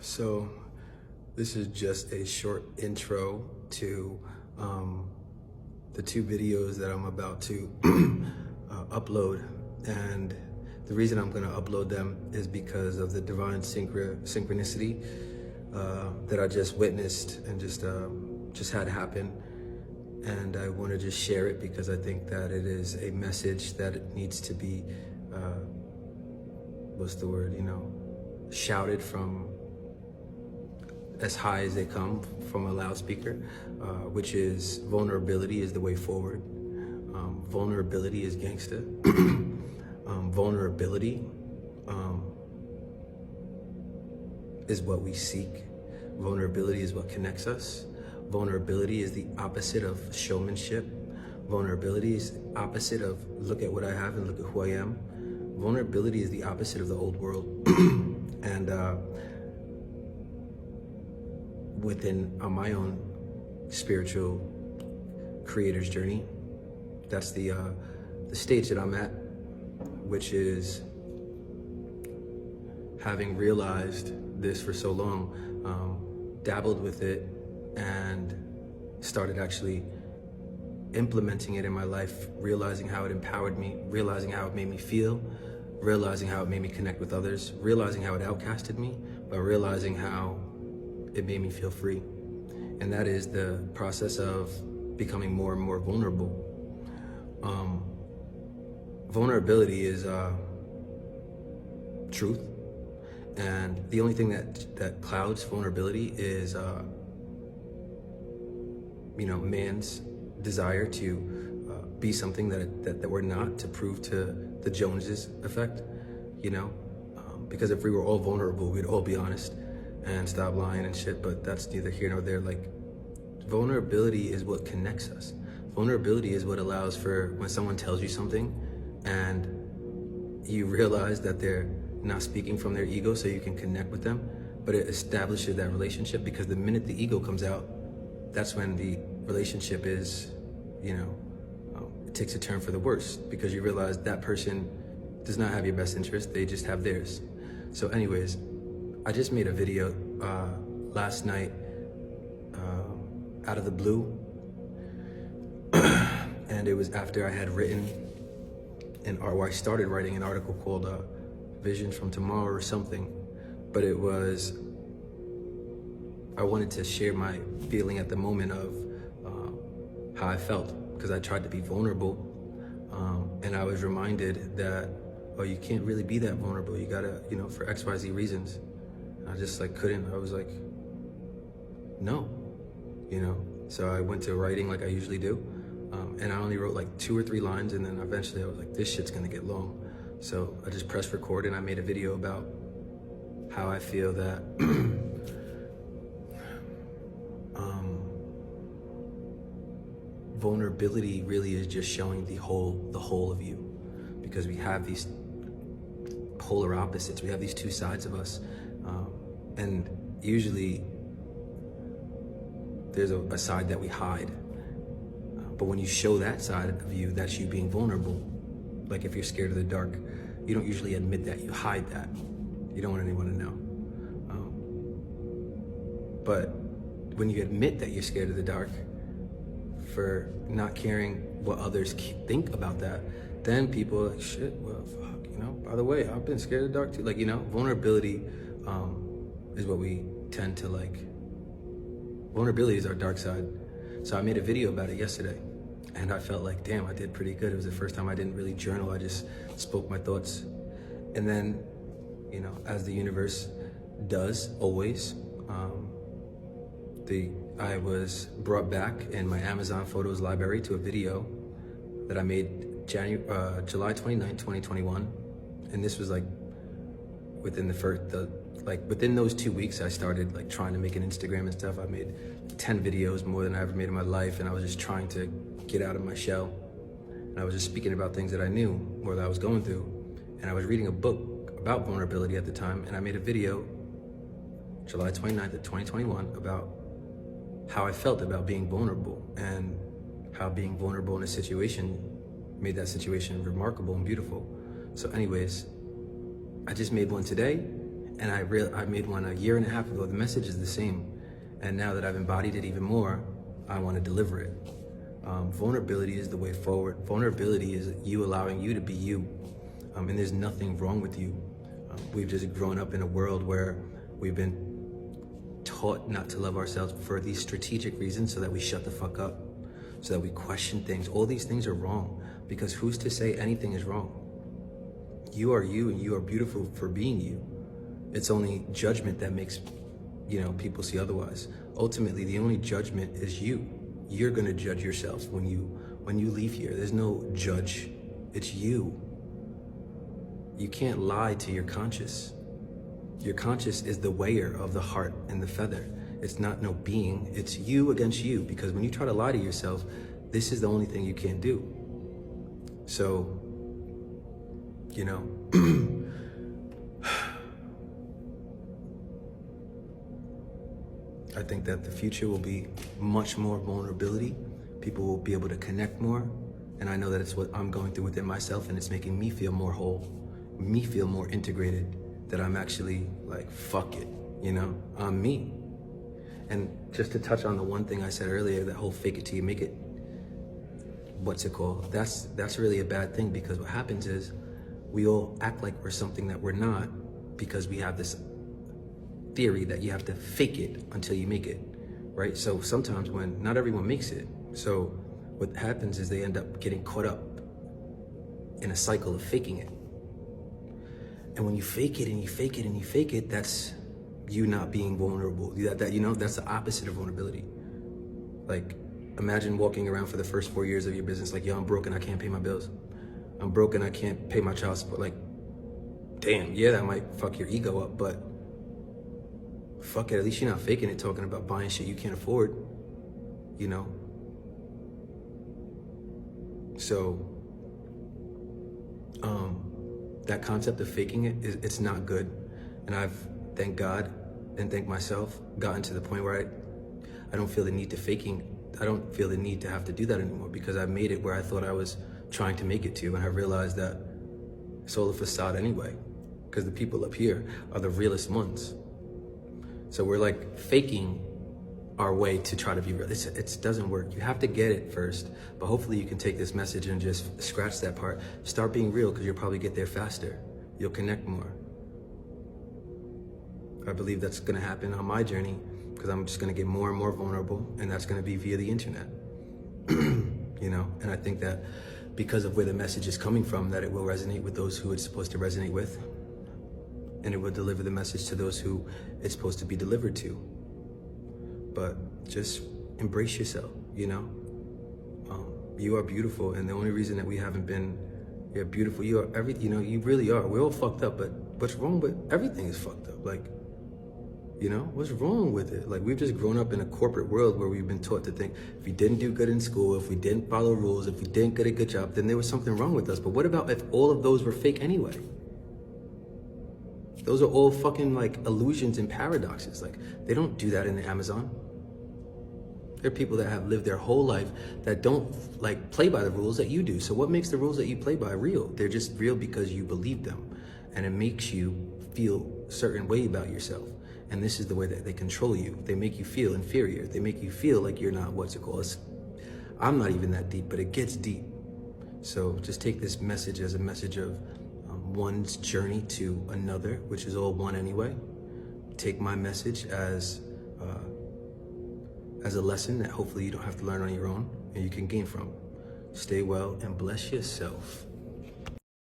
So this is just a short intro to the two videos that I'm about to upload. And the reason I'm gonna upload them is because of the divine synchronicity that I just witnessed and just had happen. And I want to just share it because I think that it is a message that it needs to be, shouted from as high as they come from a loudspeaker, which is vulnerability is the way forward. Vulnerability is gangsta. Vulnerability is what we seek. Vulnerability is what connects us. Vulnerability is the opposite of showmanship. Vulnerability is the opposite of look at what I have and look at who I am. Vulnerability is the opposite of the old world. And within my own spiritual creator's journey, that's the stage that I'm at, which is having realized this for so long, dabbled with it and started actually implementing it in my life, realizing how it empowered me, realizing how it made me feel, realizing how it made me connect with others, realizing how it outcasted me, but realizing how it made me feel free. And that is the process of becoming more and more vulnerable. Vulnerability is truth. And the only thing that clouds vulnerability is man's desire to be something that we're not, to prove to the Joneses effect, because if we were all vulnerable, we'd all be honest and stop lying and shit, but that's neither here nor there. Like, vulnerability is what connects us. Vulnerability is what allows for when someone tells you something and you realize that they're not speaking from their ego so you can connect with them, but it establishes that relationship, because the minute the ego comes out, that's when the relationship is, it takes a turn for the worse, because you realize that person does not have your best interest, they just have theirs. So anyways, I just made a video last night out of the blue, and it was after I had written I started writing an article called Visions from Tomorrow or something, but it was, I wanted to share my feeling at the moment of how I felt, because I tried to be vulnerable, and I was reminded that, you can't really be that vulnerable. You gotta, for XYZ reasons. I just couldn't. I was like, no, So I went to writing like I usually do, and I only wrote like 2 or 3 lines, and then eventually I was like, this shit's gonna get long. So I just pressed record and I made a video about how I feel that vulnerability really is just showing the whole of you, because we have these polar opposites. We have these two sides of us, and usually there's a side that we hide, but when you show that side of you, that's you being vulnerable. Like if you're scared of the dark, you don't usually admit that, you hide that. You don't want anyone to know. But when you admit that you're scared of the dark, for not caring what others think about that, then people are like, shit, well, fuck, by the way, I've been scared of the dark too. Like, vulnerability is what we tend to like. Vulnerability is our dark side. So I made a video about it yesterday, and I felt like, damn, I did pretty good. It was the first time I didn't really journal. I just spoke my thoughts. And then, as the universe does always, I was brought back in my Amazon Photos library to a video that I made July 29, 2021. And this was within within those 2 weeks, I started trying to make an Instagram and stuff. I made 10 videos, more than I ever made in my life. And I was just trying to get out of my shell. And I was just speaking about things that I knew or that I was going through. And I was reading a book about vulnerability at the time. And I made a video July 29th of 2021 about how I felt about being vulnerable, and how being vulnerable in a situation made that situation remarkable and beautiful. So anyways, I just made one today, And I made one a year and a half ago. The message is the same. And now that I've embodied it even more, I want to deliver it. Vulnerability is the way forward. Vulnerability is you allowing you to be you. And there's nothing wrong with you. We've just grown up in a world where we've been taught not to love ourselves for these strategic reasons, so that we shut the fuck up, so that we question things. All these things are wrong, because who's to say anything is wrong? You are you, and you are beautiful for being you. It's only judgment that makes, people see otherwise. Ultimately, the only judgment is you. You're gonna judge yourself when you leave here. There's no judge, it's you. You can't lie to your conscious. Your conscious is the weigher of the heart and the feather. It's not no being, it's you against you. Because when you try to lie to yourself, this is the only thing you can't do. So, I think that the future will be much more vulnerability. People will be able to connect more. And I know that it's what I'm going through within myself, and it's making me feel more whole, me feel more integrated, that I'm actually like, fuck it, I'm me. And just to touch on the one thing I said earlier, that whole fake it till you make it, what's it called? That's really a bad thing, because what happens is we all act like we're something that we're not, because we have this theory that you have to fake it until you make it, right? So sometimes when not everyone makes it, so what happens is they end up getting caught up in a cycle of faking it. And when you fake it and you fake it and you fake it, that's you not being vulnerable. That's the opposite of vulnerability. Like, imagine walking around for the first 4 years of your business like, yo, I'm broke and I can't pay my bills. I'm broke and I can't pay my child support. Like, damn, yeah, that might fuck your ego up, but fuck it, at least you're not faking it, talking about buying shit you can't afford, So, that concept of faking it, it's not good. And I've, thank God and thank myself, gotten to the point where I don't feel the need to have to do that anymore, because I made it where I thought I was trying to make it to, and I realized that it's all a facade anyway, because the people up here are the realest ones. So we're like faking our way to try to be real. It doesn't work. You have to get it first, but hopefully you can take this message and just scratch that part. Start being real, because you'll probably get there faster. You'll connect more. I believe that's gonna happen on my journey, because I'm just gonna get more and more vulnerable, and that's gonna be via the internet. And I think that because of where the message is coming from, that it will resonate with those who it's supposed to resonate with, and it will deliver the message to those who it's supposed to be delivered to. But just embrace yourself, you are beautiful, and the only reason that we haven't been, you're beautiful, you are everything, you really are. We're all fucked up, but what's wrong with everything is fucked up. Like, what's wrong with it? Like, we've just grown up in a corporate world where we've been taught to think if we didn't do good in school, if we didn't follow rules, if we didn't get a good job, then there was something wrong with us. But what about if all of those were fake anyway? Those are all fucking like illusions and paradoxes. Like, they don't do that in the Amazon. There are people that have lived their whole life that don't like play by the rules that you do. So what makes the rules that you play by real? They're just real because you believe them, and it makes you feel a certain way about yourself. And this is the way that they control you. They make you feel inferior. They make you feel like you're not, I'm not even that deep, but it gets deep. So just take this message as a message of one's journey to another, which is all one anyway. Take my message as a lesson that hopefully you don't have to learn on your own, and you can gain from. Stay well and bless yourself.